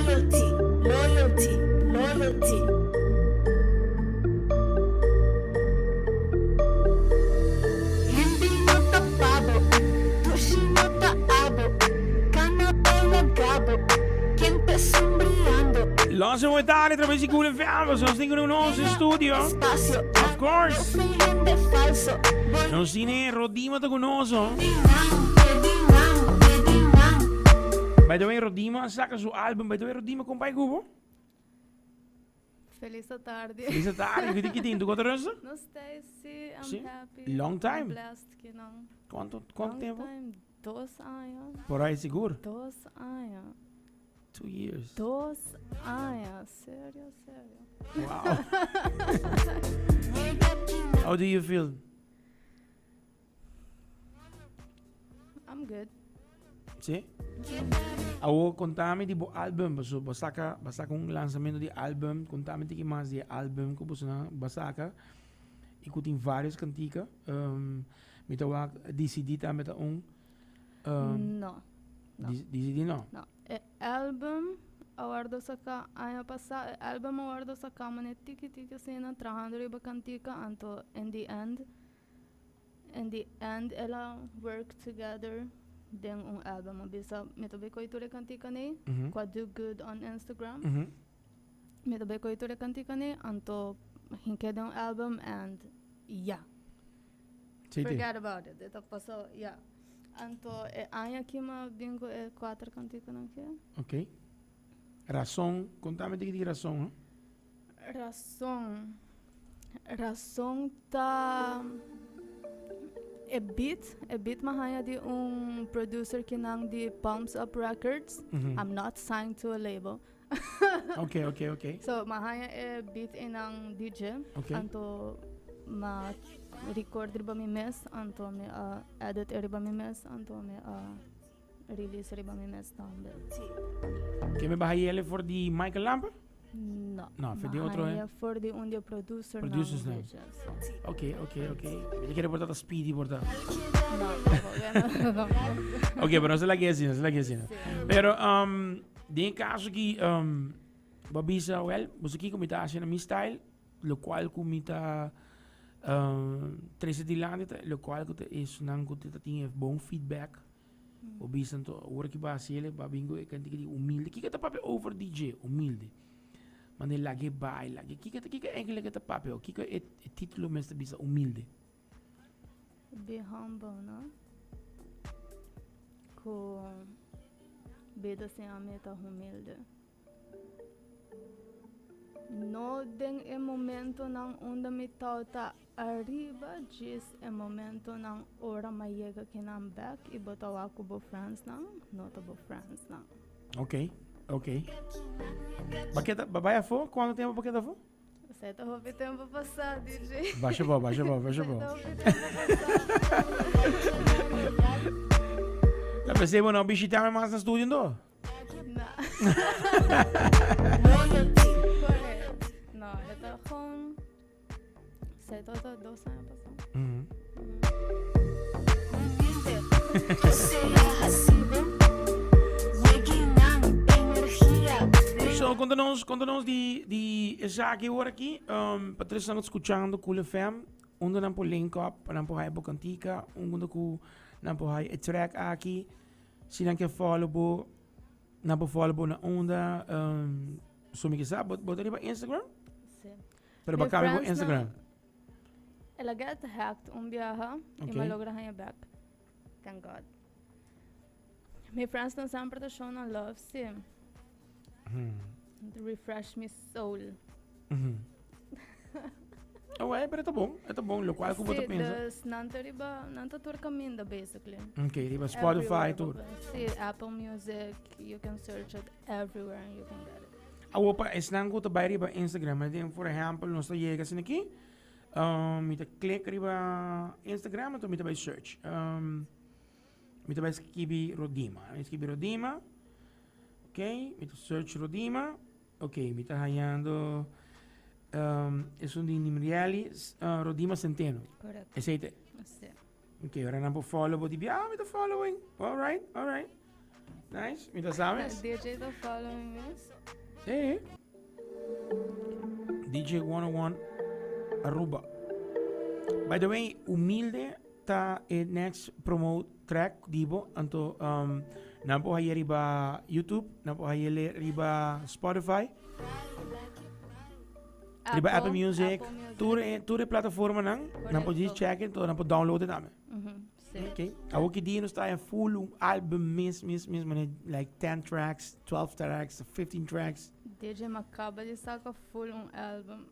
Loyalty. Hindi mo tapabo, tushi mo taabo, canapé nagabo, quien te sombriando. Laten we daar dit een coole film, zoals dingen in onze studio. Of course. Non si ne Rodimma te conosco. By the way, Rodimma, saca su album. By the way, Rodimma, kom bij Google. Feliz tarde. Feliz tarde. Que tem? Tu gosta de Não sei se I'm happy. Long time. I'm blessed que não. Quanto Long tempo? Time. 2 anos. Por aí, seguro? 2 anos. 2 years. 2 anos. Sério. Wow. How do you feel? I'm good. Sì? Ako contame di bo album, so basta kung lançamento de album, contame tiki mais de album ko buso na basta ikutin vários cantica. Mitawa DCD ta meta No. DCD no. No. Album awardo saka ano passa album awardo saka mane tiki sena trabajando riba cantica anto in the end ela work together. Den album bisa metobe ko ito cantica ne kwa do good on Instagram metobe ko ito cantica ne anto hinke den album and yeah forget about it ito paso yeah anto anya kima bingo 4 cantica nan ke okay razão contame de razão razão ta a bit mahaya di producer kinang di Palms Up Records. I'm not signed to a label. Okay. So mahaya a bit inang DJ. Okay. Anto ma record riba mi mes, anto me edit riba mi mes, anto me release riba mi mes tambe. Que me bahaya for di Michael Lamper? No, voor die otro voor die onder producer. Producers now. Okay. Je quiere portar Speedy portar. No. Okay, pero no se la quiere decir. Pero de caso que babisa well, você aqui comita assim na style, lo qual comita 13 di lande, lo qual que is nan que tem bom feedback. Babisa to hoor que basile, babingo e canti que humilde. Que tá papo over DJ, humilde. Maar die lagi bij, kijk eigenlijk het papel, kijk het titelo meestal bisa humilde. Be humble, no? Ko beda se ameta humilde. No den e momento nang onda mi tauta arriba, jis e momento nang ora mayega kinam back, ibotawa ko bo friends nang, nota bo friends nang. Ok. Baqueta, babaya for? Quanto tempo a baqueta for? Você tá roubando tempo passado, DJ. Baixa bom. Já percebo não, bicho, tá mais no estúdio, não? Não, eu tô com... Você tá 2 anos passando. So, conta-nos de zaken hoor aqui. Patrícia está escutando Cool FM. Onde não pode link up, não pode ir para cantica, onde não pode ir track aqui. Se não quer follow, não pode follow na onda. So me quiser, botar para Instagram. Sim. Pero bacana para Instagram. Ela get hacked biaha e malogra hanha back. Thank God. My friends não sempre te show na love, sim. To refresh my soul. Pero tá bom, lo qual que você pensa? Sim, nanta tour caminho basically. Okay, riba Spotify tour. Sim, Apple Music, you can search it everywhere and you can get it. Opa, is nango te bij riba Instagram. Maar voor exemplo, nós chega assim aqui. Met een klik riba Instagram, en dan met bij search. Met bij skibi Rodimma. Ok, met search Rodimma. Ok, met hayando is un di nimriali Rodimma Centeno. Correct. Is het? Sim. Ok, ora não vou follow, vou dizer, met de following. All right. Nice. Mita sabes? DJ to follow me. Hey. DJ101 Aruba. By the way, humilde ta next promote track dibo anto napo haye riba YouTube, napo haye riba Spotify, riba Apple Music, ture plataforma nang napo just check it, napo download it namin. Okay. Ako kidi no sta full album miss like 10 tracks, 12 tracks, 15 tracks. DJ acaba de sacar full album.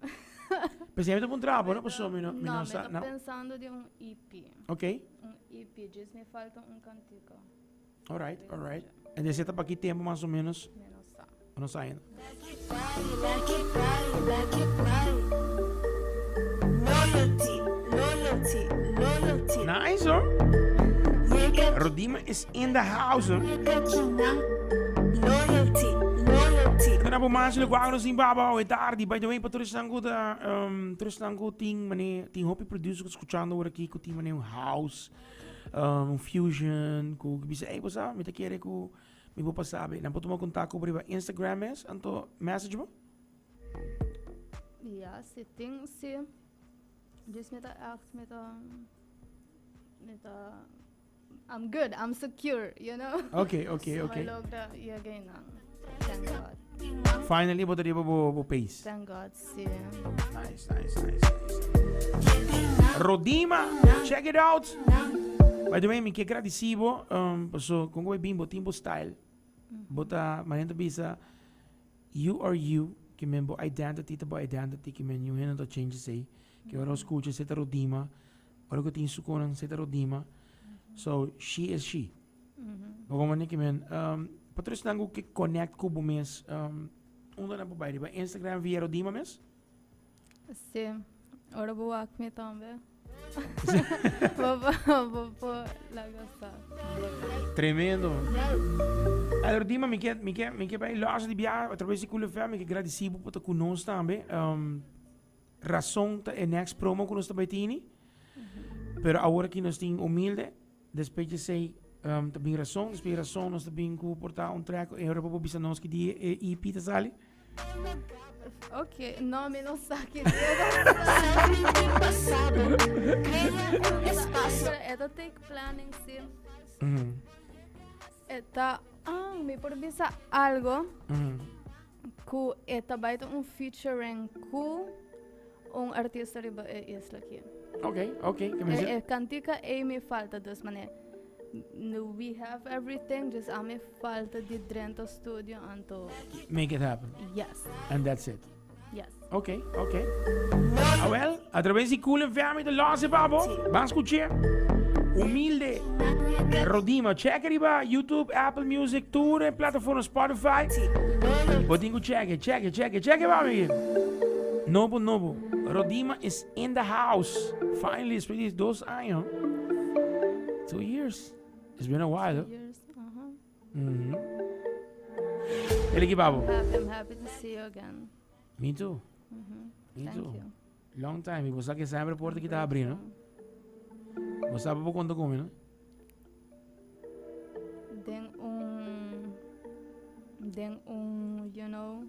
Pensei que trabalho, não passou, não, eu tô pensando de EP. Ok. EP, diz me falta cantico. Alright. E você tá para que tempo mais ou menos? Não saindo. Loyalty. Nice, hoor. Rodimma is in the house, hoor. Loyalty. Kena po mas lu kwang no Zimbabwe e tardi by the way patrustango ting mane ting hopi producer escuchando ora aqui com ting mane house fusion ku bisa bosa me te quere ku me vou passar bem não pode tomar contato por Instagram es anto message mo ja se ting se dus met I'm good, I'm secure, you know. Okay. Thank God. Finally, botaria bo pace. Thank God, sim. Nice. Rodimma, check it out. By the way, mi que agradecido, so kung ko bimbo timbo style. Bota manento bisa you are you, que membo identity que men you hino to change say. Que ora escucha seta Rodimma, ora ko tin sukonan seta Rodimma. So she is she. Bagaimana que men patros nango que connect ko bumes onde na babai ba Instagram via Rodimma mes? Sim. Ora vou aqui também. Vou lagastar. Tremendo. Allora Rodimma mi che bei laas di bia attraverso di quelle femme che agradecido por te conosco também. Razão ta e next promo conosco baitini. Pero agora que nós tem humilde, depois de sei também razão nós também com portar track e Europa bisa nós que die EP ta sali. Ok, nome não sabe. Esta take planning sim. Esta me por bisa algo. Que esta baita featuring com artista riba isla aqui. Okay. Cantica me falta dus mané. We have everything, just me falta de Drento studio anto. Make it happen. Yes. And that's it. Yes. Okay. Well, através de cool enferme de Lasse Babo, vamos escuchar. Humilde Rodimma, check it ba YouTube, Apple Music, tour, plataforma Spotify. Podingo check it, baby. Nobo. Rodimma is in the house. Finally, it's been 2 anos. 2 years. It's been a while. 2 years. Eligi Babo. I'm happy to see you again. Me too. Thank you. Long time. Você que sempre porta que tá abrindo. Você sabe por quanto come, não? Den you know.